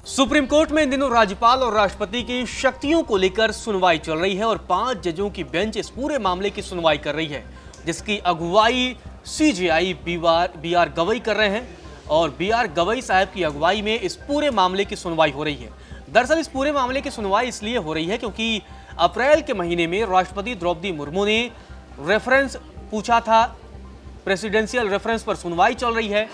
Supreme court में इन दिनों राज्यपाल और राष्ट्रपति की शक्तियों को लेकर सुनवाई चल रही है और 5 जजों की बेंच इस पूरे मामले की सुनवाई कर रही है, जिसकी अगुवाई सीजेआई बी आर गवई कर रहे हैं। और बी.आर. गवई साहब की अगुवाई में इस पूरे मामले की सुनवाई हो रही है। दरअसल इस पूरे मामले की सुनवाई इसलिए हो रही है क्योंकि अप्रैल के महीने में राष्ट्रपति द्रौपदी मुर्मू ने रेफरेंस पूछा था, प्रेसिडेंशियल रेफरेंस पर सुनवाई चल रही है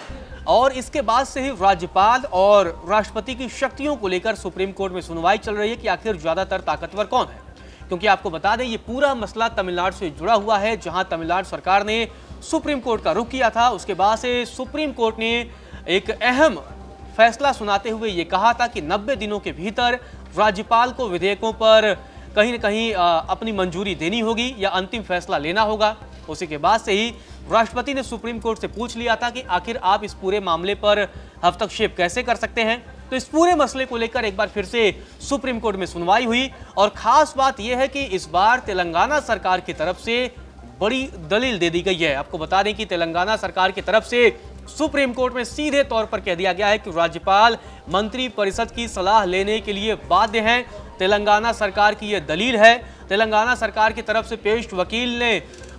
और इसके बाद से ही राज्यपाल और राष्ट्रपति की शक्तियों को लेकर सुप्रीम कोर्ट में सुनवाई चल रही है कि आखिर ज्यादातर ताकतवर कौन है। क्योंकि आपको बता दें ये पूरा मसला तमिलनाडु से जुड़ा हुआ है, जहां तमिलनाडु सरकार ने सुप्रीम कोर्ट का रुख किया था। उसके बाद से सुप्रीम कोर्ट ने एक अहम फैसला सुनाते हुए ये कहा था कि 90 दिनों के भीतर राज्यपाल को विधेयकों पर कहीं न कहीं अपनी मंजूरी देनी होगी या अंतिम फैसला लेना होगा। उसी के बाद से ही राष्ट्रपति ने सुप्रीम कोर्ट से पूछ लिया था कि आखिर आप इस पूरे मामले पर हस्तक्षेप कैसे कर सकते हैं। तो इस पूरे मसले को लेकर एक बार फिर से सुप्रीम कोर्ट में सुनवाई हुई और खास बात यह है कि इस बार तेलंगाना सरकार की तरफ से बड़ी दलील दे दी गई है। आपको बता दें कि तेलंगाना सरकार की तरफ से सुप्रीम कोर्ट में सीधे तौर पर कह दिया गया है कि राज्यपाल मंत्री परिषद की सलाह लेने के लिए बाध्य हैं। तेलंगाना सरकार की यह दलील है। तेलंगाना सरकार की तरफ से पेश वकील ने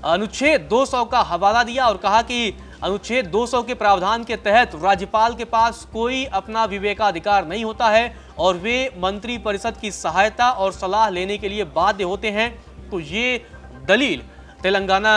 अनुच्छेद 200 का हवाला दिया और कहा कि अनुच्छेद 200 के प्रावधान के तहत राज्यपाल के पास कोई अपना विवेकाधिकार नहीं होता है और वे मंत्री परिषद की सहायता और सलाह लेने के लिए बाध्य होते हैं। तो ये दलील तेलंगाना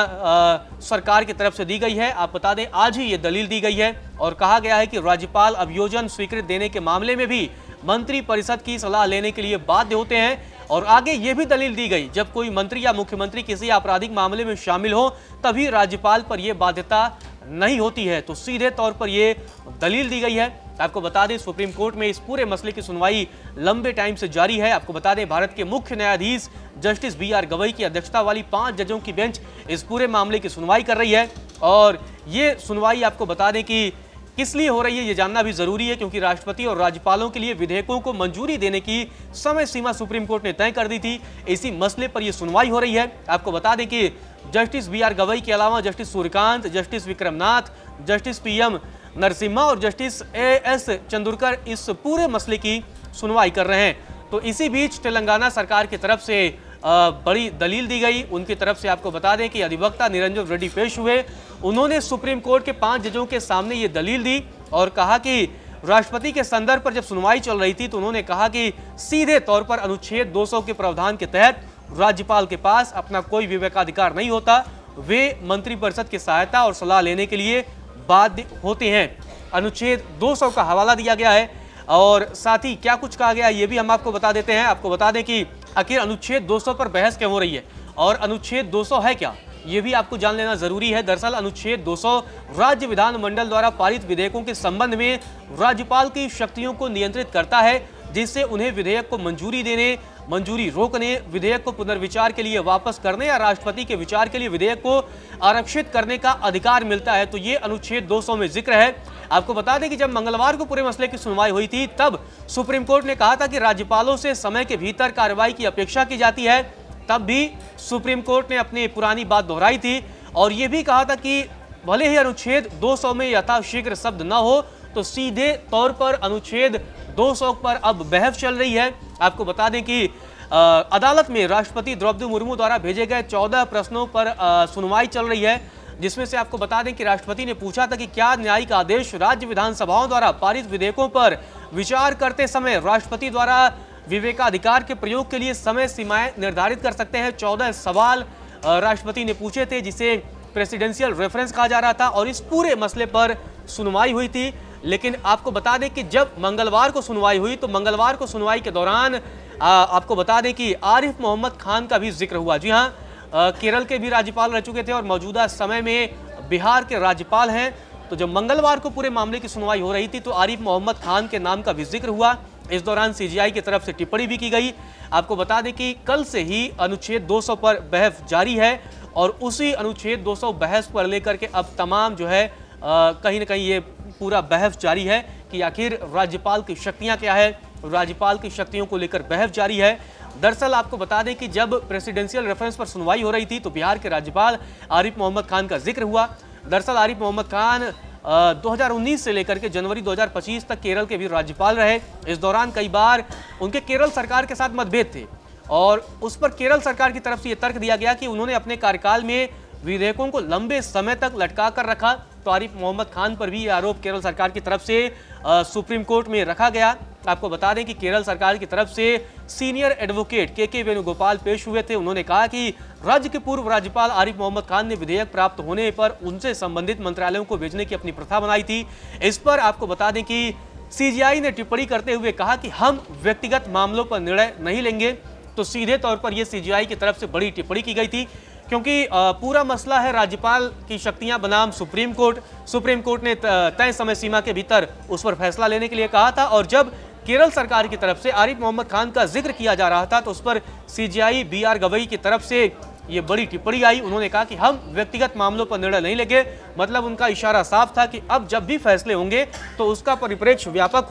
सरकार की तरफ से दी गई है। आप बता दें आज ही ये दलील दी गई है और कहा गया है कि राज्यपाल अभियोजन स्वीकृत देने के मामले में भी मंत्री परिषद की सलाह लेने के लिए बाध्य होते हैं। और आगे ये भी दलील दी गई जब कोई मंत्री या मुख्यमंत्री किसी आपराधिक मामले में शामिल हो तभी राज्यपाल पर यह बाध्यता नहीं होती है। तो सीधे तौर पर यह दलील दी गई है। आपको बता दें सुप्रीम कोर्ट में इस पूरे मसले की सुनवाई लंबे टाइम से जारी है। आपको बता दें भारत के मुख्य न्यायाधीश जस्टिस बी.आर. गवई की अध्यक्षता वाली 5 जजों की बेंच इस पूरे मामले की सुनवाई कर रही है। और ये सुनवाई आपको बता दें कि किस लिए हो रही है ये जानना भी जरूरी है, क्योंकि राष्ट्रपति और राज्यपालों के लिए विधेयकों को मंजूरी देने की समय सीमा सुप्रीम कोर्ट ने तय कर दी थी। इसी मसले पर यह सुनवाई हो रही है। आपको बता दें कि जस्टिस बी.आर. गवई के अलावा justice Suryakant, justice Vikram Nath, justice PM. Narasimha और जस्टिस ए.एस. चंदुरकर इस पूरे मसले की सुनवाई कर रहे हैं। तो इसी बीच तेलंगाना सरकार की तरफ से बड़ी दलील दी गई। उनकी तरफ से आपको बता दें कि अधिवक्ता निरंजन रेड्डी पेश हुए। उन्होंने सुप्रीम कोर्ट के 5 जजों के सामने ये दलील दी और कहा कि राष्ट्रपति के संदर्भ पर जब सुनवाई चल रही थी तो उन्होंने कहा कि सीधे तौर पर अनुच्छेद 200 के प्रावधान के तहत राज्यपाल के पास अपना कोई विवेकाधिकार नहीं होता। वे मंत्रिपरिषद की सहायता और सलाह लेने के लिए बाध्य होते हैं। अनुच्छेद 200 का हवाला दिया गया है और साथ ही क्या कुछ कहा गया ये भी हम आपको बता देते हैं। आपको बता दें कि आखिर अनुच्छेद 200 पर बहस क्यों हो रही है और अनुच्छेद 200 है क्या, ये भी आपको जान लेना जरूरी है। दरअसल अनुच्छेद 200 राज्य विधानमंडल द्वारा पारित विधेयकों के संबंध में राज्यपाल की शक्तियों को नियंत्रित करता है, जिससे उन्हें विधेयक को मंजूरी देने, मंजूरी रोकने, विधेयक को पुनर्विचार के लिए वापस करने या राष्ट्रपति के विचार के लिए विधेयक को आरक्षित करने का अधिकार मिलता है। तो ये अनुच्छेद 200 में जिक्र है। आपको बता दें कि जब मंगलवार को पूरे मसले की सुनवाई हुई थी तब सुप्रीम कोर्ट ने कहा था कि राज्यपालों से समय के भीतर कार्रवाई की अपेक्षा की जाती है। तब भी सुप्रीम कोर्ट ने अपनी पुरानी बात दोहराई थी और यह भी कहा था कि भले ही अनुच्छेद 200 में यथाशीघ्र शब्द न हो तो सीधे तौर पर अनुच्छेद 200 पर अब बहस चल रही है। आपको बता दें कि अदालत में राष्ट्रपति द्रौपदी मुर्मू द्वारा भेजे गए 14 प्रश्नों पर सुनवाई चल रही है, जिसमें से आपको बता दें कि राष्ट्रपति ने पूछा था कि क्या न्यायिक आदेश राज्य विधानसभाओं द्वारा पारित विधेयकों पर विचार करते समय राष्ट्रपति द्वारा विवेकाधिकार के प्रयोग के लिए समय सीमाएं निर्धारित कर सकते हैं। 14 सवाल राष्ट्रपति ने पूछे थे, जिसे प्रेसिडेंशियल रेफरेंस कहा जा रहा था और इस पूरे मसले पर सुनवाई हुई थी। लेकिन आपको बता दें कि जब मंगलवार को सुनवाई हुई तो मंगलवार को सुनवाई के दौरान आपको बता दें कि आरिफ मोहम्मद खान का भी जिक्र हुआ। जी हाँ, केरल के भी राज्यपाल रह चुके थे और मौजूदा समय में बिहार के राज्यपाल हैं। तो जब मंगलवार को पूरे मामले की सुनवाई हो रही थी तो आरिफ मोहम्मद खान के नाम का भी जिक्र हुआ। इस दौरान सीजीआई की तरफ से टिप्पणी भी की गई। आपको बता दें कि कल से ही अनुच्छेद 200 पर बहस जारी है और उसी अनुच्छेद 200 बहस पर लेकर के अब तमाम जो है कहीं ना कहीं ये पूरा बहस जारी है कि आखिर राज्यपाल की शक्तियां क्या है। राज्यपाल की शक्तियों को लेकर बहस जारी है। दरअसल आपको बता दें कि जब प्रेसिडेंशियल रेफरेंस पर सुनवाई हो रही थी तो बिहार के राज्यपाल आरिफ मोहम्मद खान का जिक्र हुआ। दरअसल आरिफ मोहम्मद खान 2019 से लेकर के जनवरी 2025 तक केरल के भी राज्यपाल रहे। इस दौरान कई बार उनके केरल सरकार के साथ मतभेद थे और उस पर केरल सरकार की तरफ से यह तर्क दिया गया कि उन्होंने अपने कार्यकाल में विधेयकों को लंबे समय तक लटका कर रखा। तो आरिफ मोहम्मद खान पर भी ये आरोप केरल सरकार की तरफ से सुप्रीम कोर्ट में रखा गया। आपको बता दें कि केरल सरकार की तरफ से सीनियर एडवोकेट के वेणुगोपाल पेश हुए थे। उन्होंने कहा कि राज्य के पूर्व राज्यपाल आरिफ मोहम्मद खान ने विधेयक प्राप्त होने पर उनसे संबंधित मंत्रालयों को भेजने की अपनी प्रथा बनाई थी। इस पर आपको बता दें कि सीजीआई ने टिप्पणी करते हुए कहा कि हम व्यक्तिगत मामलों पर निर्णय नहीं लेंगे। तो सीधे तौर पर यह सीजीआई की तरफ से बड़ी टिप्पणी की गई थी, क्योंकि पूरा मसला है राज्यपाल की शक्तियां बनाम सुप्रीम कोर्ट। सुप्रीम कोर्ट ने तय समय सीमा के भीतर उस पर फैसला लेने के लिए कहा था और जब केरल सरकार की तरफ से आरिफ मोहम्मद खान का जिक्र किया जा रहा था तो उस पर सीजीआई बीआर गवई की तरफ से ये बड़ी टिप्पणी आई। उन्होंने कहा कि हम व्यक्तिगत मामलों पर निर्णय नहीं लेंगे। मतलब उनका इशारा साफ था कि अब जब भी फैसले होंगे तो उसका परिप्रेक्ष्य व्यापक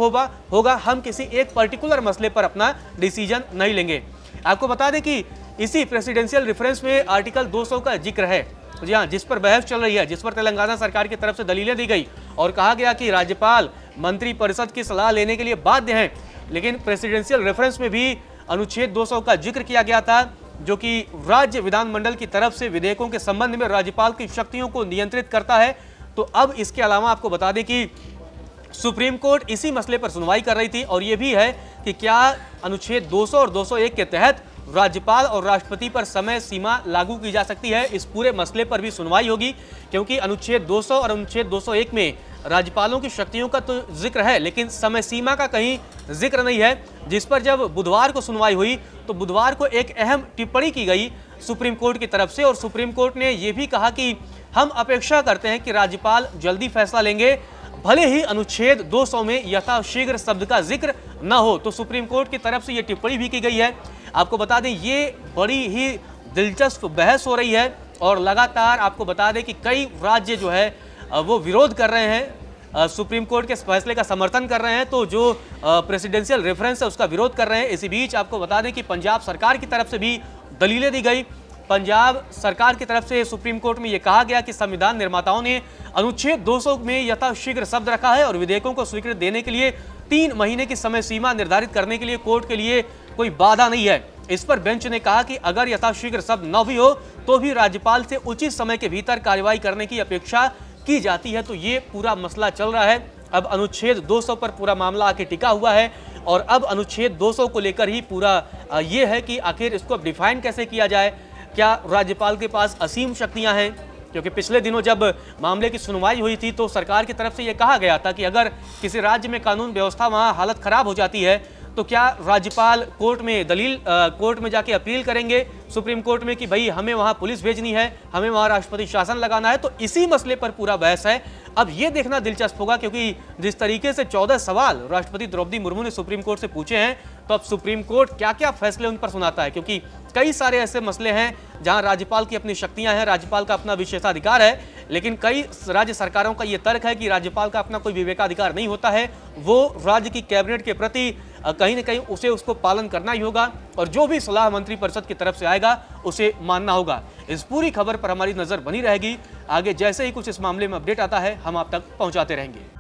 होगा, हम किसी एक पर्टिकुलर मसले पर अपना डिसीजन नहीं लेंगे। आपको बता दें कि इसी प्रेसिडेंशियल रेफरेंस में आर्टिकल 200 का जिक्र है, जी हाँ, जिस पर बहस चल रही है, जिस पर तेलंगाना सरकार की तरफ से दलीलें दी गई और कहा गया कि राज्यपाल मंत्री परिषद की सलाह लेने के लिए बाध्य हैं। लेकिन प्रेसिडेंशियल रेफरेंस में भी अनुच्छेद 200 का जिक्र किया गया था, जो कि राज्य विधानमंडल की तरफ से विधेयकों के संबंध में राज्यपाल की शक्तियों को नियंत्रित करता है। तो अब इसके अलावा आपको बता दें कि सुप्रीम कोर्ट इसी मसले पर सुनवाई कर रही थी और यह भी है कि क्या अनुच्छेद 200 और 201 के तहत राज्यपाल और राष्ट्रपति पर समय सीमा लागू की जा सकती है। इस पूरे मसले पर भी सुनवाई होगी, क्योंकि अनुच्छेद 200 और अनुच्छेद 201 में राज्यपालों की शक्तियों का तो जिक्र है लेकिन समय सीमा का कहीं जिक्र नहीं है। जिस पर जब बुधवार को सुनवाई हुई तो बुधवार को एक अहम टिप्पणी की गई सुप्रीम कोर्ट की तरफ से और सुप्रीम कोर्ट ने यह भी कहा कि हम अपेक्षा करते हैं कि राज्यपाल जल्दी फैसला लेंगे, भले ही अनुच्छेद 200 में यथाशीघ्र शब्द का जिक्र न हो। तो सुप्रीम कोर्ट की तरफ से यह टिप्पणी भी की गई है। आपको बता दें ये बड़ी ही दिलचस्प बहस हो रही है और लगातार आपको बता दें कि कई राज्य जो है वो विरोध कर रहे हैं, सुप्रीम कोर्ट के फैसले का समर्थन कर रहे हैं, तो जो प्रेसिडेंशियल रेफरेंस है उसका विरोध कर रहे हैं। इसी बीच आपको बता दें कि पंजाब सरकार की तरफ से भी दलीलें दी गई। पंजाब सरकार की तरफ से सुप्रीम कोर्ट में यह कहा गया कि संविधान निर्माताओं ने अनुच्छेद 200 में यथाशीघ्र शब्द रखा है और विधेयकों को स्वीकृति देने के लिए 3 महीने की समय सीमा निर्धारित करने के लिए कोर्ट के लिए कोई बाधा नहीं है। इस पर बेंच ने कहा कि अगर यथाशीघ्र शब्द न भी हो तो भी राज्यपाल से उचित समय के भीतर कार्रवाई करने की अपेक्षा की जाती है। तो ये पूरा मसला चल रहा है। अब अनुच्छेद 200 पर पूरा मामला आके टिका हुआ है और अब अनुच्छेद 200 को लेकर ही पूरा ये है कि आखिर इसको डिफाइन कैसे किया जाए। क्या राज्यपाल के पास असीम शक्तियां हैं? क्योंकि पिछले दिनों जब मामले की सुनवाई हुई थी तो सरकार की तरफ से यह कहा गया था कि अगर किसी राज्य में कानून व्यवस्था वहाँ हालत खराब हो जाती है तो क्या राज्यपाल कोर्ट में जाके अपील करेंगे सुप्रीम कोर्ट में कि भाई हमें वहाँ पुलिस भेजनी है, हमें वहाँ राष्ट्रपति शासन लगाना है। तो इसी मसले पर पूरा बहस है। अब ये देखना दिलचस्प होगा, क्योंकि जिस तरीके से 14 सवाल राष्ट्रपति द्रौपदी मुर्मू ने सुप्रीम कोर्ट से पूछे हैं, तो अब सुप्रीम कोर्ट क्या क्या फैसले उन पर सुनाता है। क्योंकि कई सारे ऐसे मसले हैं जहां राज्यपाल की अपनी शक्तियां हैं, राज्यपाल का अपना विशेषाधिकार है, लेकिन कई राज्य सरकारों का यह तर्क है कि राज्यपाल का अपना कोई विवेकाधिकार नहीं होता है। वो राज्य की कैबिनेट के प्रति कहीं न कहीं उसको पालन करना ही होगा और जो भी सलाह मंत्री परिषद की तरफ से आएगा उसे मानना होगा। इस पूरी खबर पर हमारी नजर बनी रहेगी। आगे जैसे ही कुछ इस मामले में अपडेट आता है हम आप तक पहुंचाते रहेंगे।